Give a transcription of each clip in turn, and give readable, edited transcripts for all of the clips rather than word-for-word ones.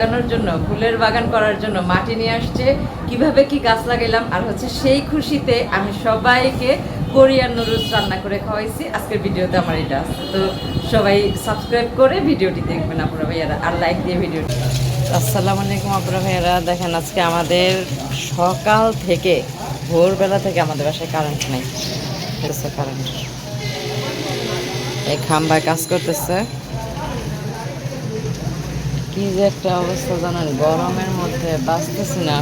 লাগানোর জন্য, ফুলের বাগান করার জন্য মাটি নিয়ে আসছে, কিভাবে কি গাছ লাগাইলাম, আর হচ্ছে সেই খুশিতে আমি সবাইকে কোরিয়ান নুডলস রান্না করে খাওয়াইছি। আজকের ভিডিওতে আমার এটা আছে, তো সবাই সাবস্ক্রাইব করে ভিডিওটি দেখবেন আপনারা ভাইয়ারা, আর লাইক দিয়ে ভিডিওটি। আসসালামু আলাইকুম আপনারা ভাইয়ারা, দেখেন আজকে আমাদের সকাল থেকে ভোরবেলা থেকে আমাদের বাসায় কারেন্ট নেই। কারেন্ট এই খাম্বায় কাজ করতেছে, কি যে একটা অবস্থা জানেন, গরমের মধ্যে বাঁচতেছি না।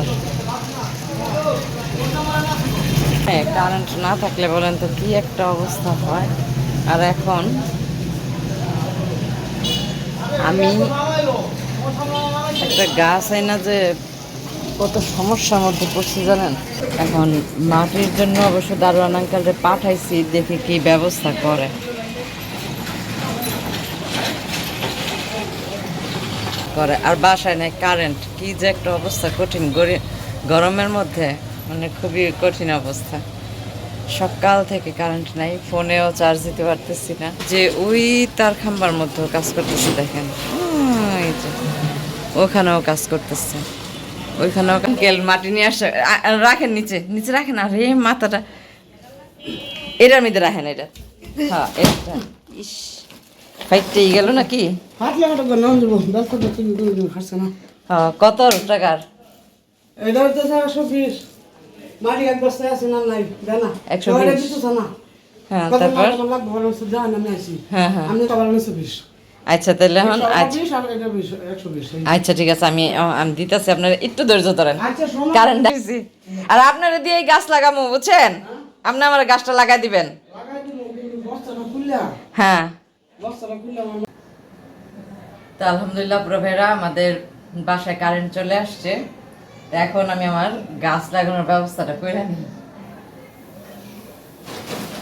হ্যাঁ, কারেন্ট না থাকলে বলেন তো কি একটা অবস্থা হয়। আর এখন আমি একটা গাছ আইনা যে কত সমস্যার মধ্যে পড়ছি জানেন। এখন মাটির জন্য অবশ্য দারোয়ান আঙ্কেলরে পাঠাইছি, দেখি কি ব্যবস্থা করে। আর বাসায় নাই কারেন্ট, কি যে একটা অবস্থা কঠিন গরমের মধ্যে, মানে খুবই কঠিন অবস্থা। সকাল থেকে কারেন্ট নাই, ফোনেও চার্জ দিতে পারতেছি না। যে ওই তার খাম্বার মধ্যেও কাজ করতেছে, দেখেন এই যে ওখানেও কাজ করতেছে, ওইখানেও কেল মাটি নিয়ে আসে। রাখেন নিচে নিচে রাখেন, আর এই মাথাটা এটার মধ্যে রাখেন, এটা হ্যাঁ এটা। ইস, ফাইটটাই গেল নাকি? কত টাকার? আচ্ছা তাহলে এখন আচ্ছা ঠিক আছে, আমি দিতেছি, আপনার একটু ধৈর্য ধরেন। কারেন্ট আর আপনারা দিয়ে এই গাছ লাগাবো, বুঝছেন? আপনি আমার গাছটা লাগাই দিবেন। হ্যাঁ, তো আলহামদুলিল্লাহ পুরো ভাইরা, আমাদের বাসায় কারেন্ট চলে আসছে। এখন আমি আমার গাছ লাগানোর ব্যবস্থাটা করে নিই।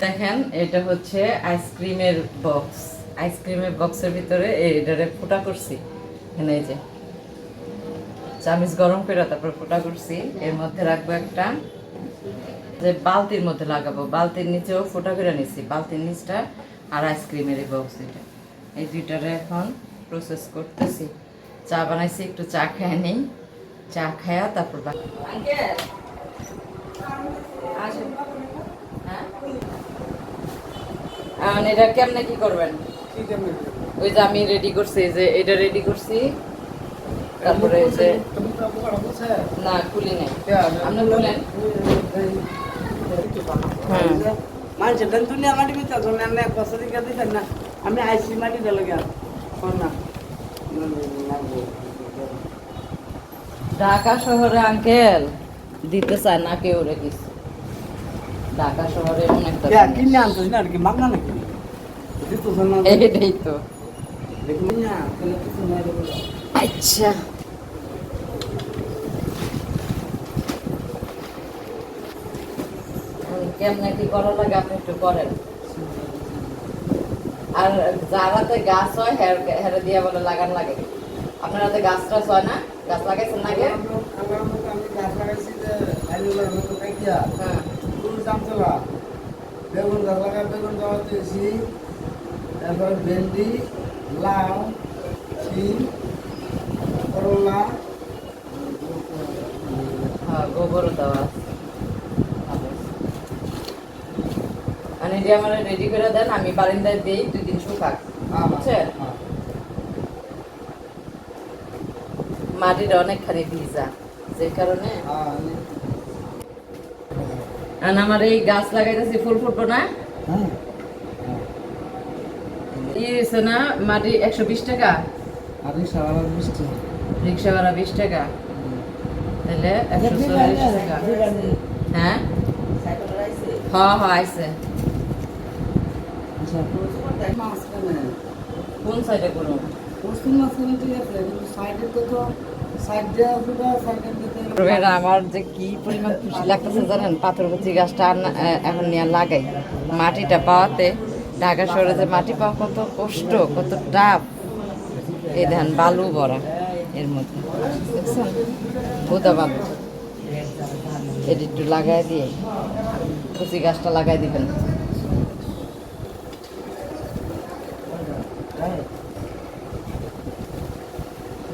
দেখেন এটা হচ্ছে আইসক্রিমের বক্স, আইসক্রিমের বক্সের ভিতরে এটারে ফুটা করছি। এখানে এই যে চামিচ গরম করে তারপর ফুটা করছি, এর মধ্যে রাখবো একটা, যে বালতির মধ্যে লাগাবো, বালতির নিচেও ফুটা করে নিছি, বালতির নিচটা আর আইসক্রিমের এই বক্স, এটা এই দুইটারে এখন প্রসেস করতেছি। চা বানাইছি, একটু চা খায় নেই, চা খায়া তারপর এটা কেমনে কি করবেন? ওই যে আমি রেডি করছি, যে এটা রেডি করছি, তারপরে যে না খুলি নাই, আপনি খুলেন। আমি আইসি মাটি দিল না ঢাকা শহরে আঙ্কেল দিতে চায় না কেউ রে কিছু। ঢাকা শহরে এমন একটা কিনে আনছিস না আর কি, মাগনা নাকি? এটাই তো। আচ্ছা কেমনে কি করা লাগে আপনি একটু করেন। আর যারাতে গাছ হয় হেরে দিয়ে বলে লাগান লাগে। আপনার হাতে গাছ টাছ হয় না? গাছ লাগাইছেন না আগে? হ্যাঁ, বেগুন গাছ লাগা, বেগুন গাছ দিয়েছি, তারপর ভেন্ডি, লাউ, শিম, করলা, হ্যাঁ গোবরও দেওয়া আছে। মানে এটি আমার রেডি করে দেন, আমি বারিন্দায় দিই, 2 দিন শুকাক, বুঝছেন? মাটিটা অনেকখানি ভিজা, যে কারণে। আর আমার এই গাছ লাগাইতেছি, ফুল ফুটবো না, ইয়েছে না মাটি 120 টাকা, রিক্সা ভাড়া 20 টাকা, তাহলে 140 টাকা। হ্যাঁ হ্যাঁ হ্যাঁ আইসে। কোন সাইডে করুন? আমার যে কি পরিমাণ খুশি লাগতেছে জানেন, পাথরকুচি গাছটা এখন নিয়ে লাগাই। মাটিটা পাওয়াতে, ঢাকা শহরে যে মাটি পাওয়া কত কষ্ট, কত টাফ। এই ধান বালু ভরা এর মধ্যে, দেখছেন বোদা বালু। এটি একটু লাগাই দিয়ে কুচি গাছটা লাগাই দিবেন।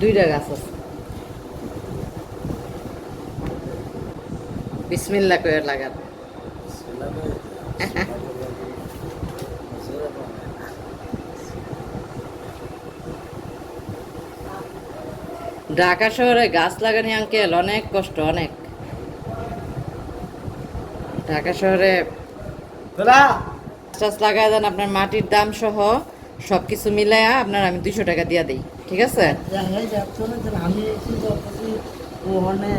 দুইটা গাছ আছে। বিসমিল্লাহ করে লাগান। ঢাকা শহরে গাছ লাগানি আঙ্কেল অনেক কষ্ট, অনেক। ঢাকা শহরে গাছ লাগায় দেন, আপনার মাটির দাম সহ সবকিছু মিলাইয়া আপনার আমি 200 টাকা দিয়ে দিই, ঠিক আছে? আমি ওখানে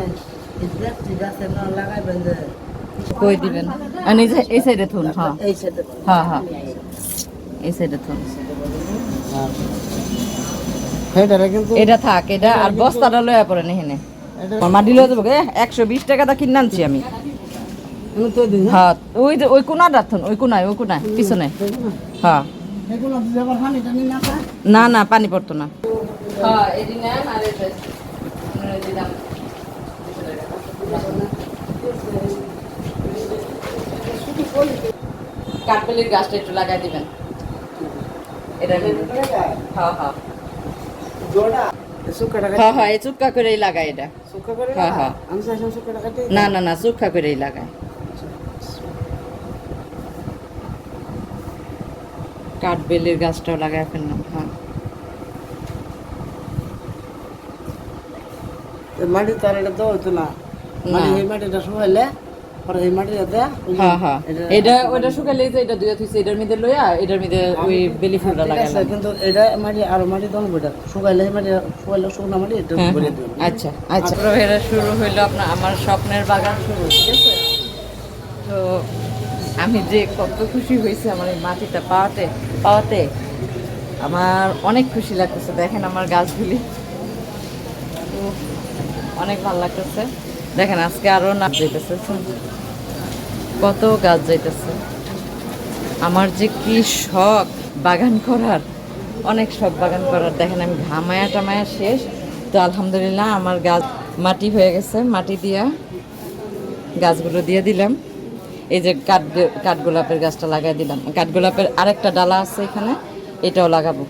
ঠিক আছে না লাগাইবেন যে কই দিবেন? আর এই সাইডে থুন। হ্যাঁ এই সাইডে হ্যাঁ হ্যাঁ, এই সাইডে থুন। হেডারে কিন্তু এটা থাক, এটা আর বস্তাটা লয়া পড়ে নেহেনে মাটি লয়ে যাবো। 120 টাকা দা কিনে আনছি আমি। তো দিন হ্যাঁ, ওই যে ওই কোনাটা থুন, ওই কোনায়, ওই কোনায় পিছনে। হ্যাঁ, এগুলো ব্যবহার পানি টানি না পায় না না পানি পড়তো না। হ্যাঁ, এদি নেন আর এই যে আপনারা দিলাম। কাঠবেলির গাছটা একটু লাগাই দিবেন। এটা হ্যাঁ হ্যাঁ জোড়া সুকা টাকা হ্যাঁ হ্যাঁ, এই চুক্কা করেই লাগাই এটা। সুকা করে হ্যাঁ, হ্যাঁ। আমি চাইছিলাম সুকা টাকা না না না, চুক্কা করেই লাগায়। কাঠবেলির গাছটাও লাগাই ফেললাম। হ্যাঁ, মাটি তার এটা তো হতো না মানে না। এই মাটিটা শুকাইলে পরে এই মাটিটা দেয়া হ্যাঁ হ্যাঁ, এটা ওইটা শুকাইলে যে এটা দুইয়া থইছে, এটার মধ্যে লইয়া এটার মধ্যে ওই বেলি ফুলটা লাগাইলাম। কিন্তু এটা মাটি আর মাটি দন বইটা শুকাইলে এই মাটি শুকাইলে শুকনা মাটি এটা হ্যাঁ, বলে হ্যাঁ। দিবেন আচ্ছা আচ্ছা, প্রভেরা শুরু হইলো আপনার আমার স্বপ্নের বাগান শুরু, ঠিক আছে? তো আমি যে কত খুশি হয়েছি আমার এই মাটিটা পাওয়াতে পাওয়াতে আমার অনেক খুশি লাগতেছে। দেখেন আমার গাছগুলি, তো অনেক ভালো লাগতেছে। দেখেন আজকে আরো না যাইতেছে, কত গাছ যাইতেছে। আমার যে কি শখ বাগান করার, অনেক শখ বাগান করার। দেখেন আমি ঘামায়া টামায়া শেষ। তো আলহামদুলিল্লাহ আমার গাছ মাটি হয়ে গেছে, মাটি দিয়া গাছগুলো দিয়ে দিলাম। এই যে কাঠগোলাপের গাছটা লাগাই দিলাম। কাঠগোলাপের আরেকটা ডালা আছে এখানে, এটাও লাগাবো।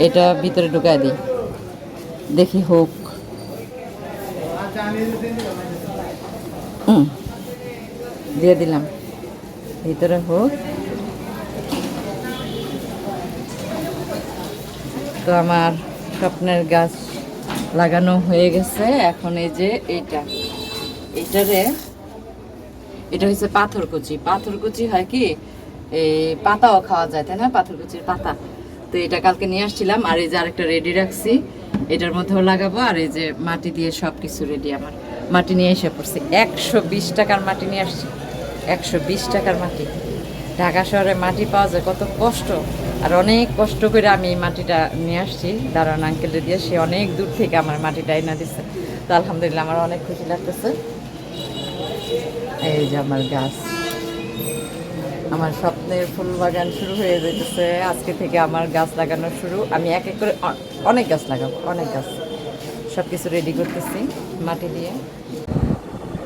এটা ভিতরে ঢুকাই দিই, দেখি হোক। দিয়ে দিলাম, ভিতরে হোক। তো আমার স্বপ্নের গাছ লাগানো হয়ে গেছে। এখন এই যে এইটারে এটা হচ্ছে পাথরকুচি। পাথরকুচি হয় কি, এই পাতাও খাওয়া যায়, তাই না? পাথরকুচির পাতা। তো এটা কালকে নিয়ে আসছিলাম। আর এই যে আরেকটা রেডি রাখছি, এটার মধ্যেও লাগাবো। আর এই যে মাটি দিয়ে সব কিছু রেডি। আমার মাটি নিয়ে এসে পড়ছি, 120 টাকার মাটি নিয়ে আসছি। 120 টাকার মাটি। ঢাকা শহরে মাটি পাওয়া যায় কত কষ্ট, আর অনেক কষ্ট করে আমি এই মাটিটা নিয়ে আসছি দাঁড়ান আঙ্কেলে দিয়ে। সে অনেক দূর থেকে আমার মাটিটা এনে দিচ্ছে। তো আলহামদুলিল্লাহ আমার অনেক খুশি লাগতেছে। এই যে আমার গাছ, আমার স্বপ্নের ফুল বাগান শুরু হয়ে যেতেছে আজকে থেকে। আমার গাছ লাগানো শুরু। আমি এক এক করে অনেক গাছ লাগাবো, অনেক গাছ। সব কিছু রেডি করতেছি মাটি দিয়ে।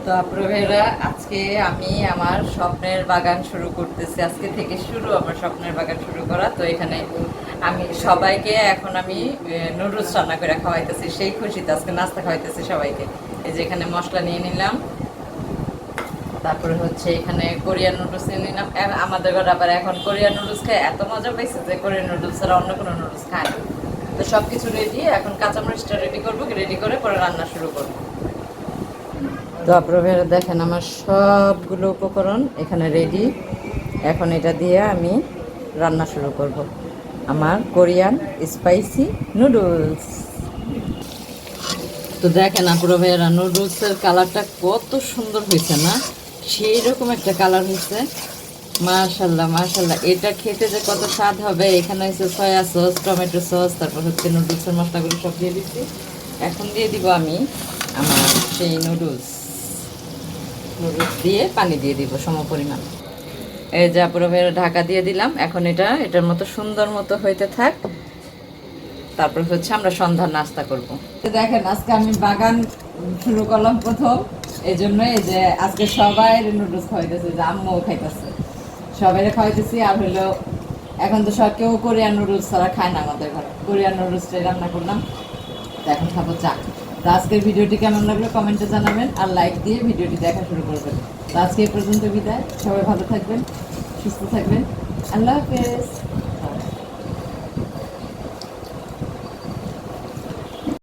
তো আপনারা আজকে আমি আমার স্বপ্নের বাগান শুরু করতেছি। আজকে থেকে শুরু আমার স্বপ্নের বাগান শুরু করা। তো এখানে আমি সবাইকে এখন আমি নুডলস রান্না করে খাওয়াইতেছি, সেই খুশিতে আজকে নাস্তা খাওয়াইতেছি সবাইকে। এই যে এখানে মশলা নিয়ে নিলাম, তারপরে হচ্ছে এখানে কোরিয়ান নুডলস নিয়ে নিলাম। আমাদের ঘরে আবার এখন কোরিয়ান নুডলস খায় এত মজা পাইছে যে কোরিয়ান নুডলস ছাড়া অন্য কোনো নুডলস খায় না। তো সব কিছু রেডি, এখন কাঁচামরিচটা রেডি করবো, রেডি করে পরে রান্না শুরু করবো। তো আপনারা দেখেন আমার সবগুলো উপকরণ এখানে রেডি। এখন এটা দিয়ে আমি রান্না শুরু করব আমার কোরিয়ান স্পাইসি নুডলস। তো দেখেন আপুরা ভাইয়েরা, নুডলসের কালারটা কত সুন্দর হয়েছে না? সেই রকম একটা কালার হয়েছে। মাশাল্লাহ মাশাল্লাহ, এটা খেতে যে কত স্বাদ হবে। এখানে হচ্ছে সয়া সস, টমেটো সস, তারপর হচ্ছে নুডলসের মশলাগুলো সব দিয়ে দিচ্ছি। এখন দিয়ে দিব আমি আমার সেই নুডলস দিয়ে পানি দিয়ে দিব সম পরিমাণ। এই যে আপুরা ভাইয়েরা ঢাকা দিয়ে দিলাম। এখন এটার মতো সুন্দর মতো হইতে থাক। তারপর হচ্ছে আমরা সন্ধ্যার নাস্তা করব। দেখেন আজকে আমি বাগান শুরু করলাম প্রথম, এই জন্য এই যে আজকে সবাই নুডলস খাওয়াইতেছে, যে আম্মুও খাইতেছে, সবাই খাওয়াইতেছি। আর হলো এখন তো সব কেউ কোরিয়ান নুডলস ছাড়া খায় না আমাদের ঘরে। কোরিয়ান নুডলসটাই রান্না করলাম। তো এখন খাবো চা। তো আজকের ভিডিওটি কেমন লাগলো কমেন্টে জানাবেন আর লাইক দিয়ে ভিডিওটি দেখা শুরু করবেন। তো আজকে এই পর্যন্ত বিদায়, সবাই ভালো থাকবেন, সুস্থ থাকবেন, আল্লাহ হাফেজ।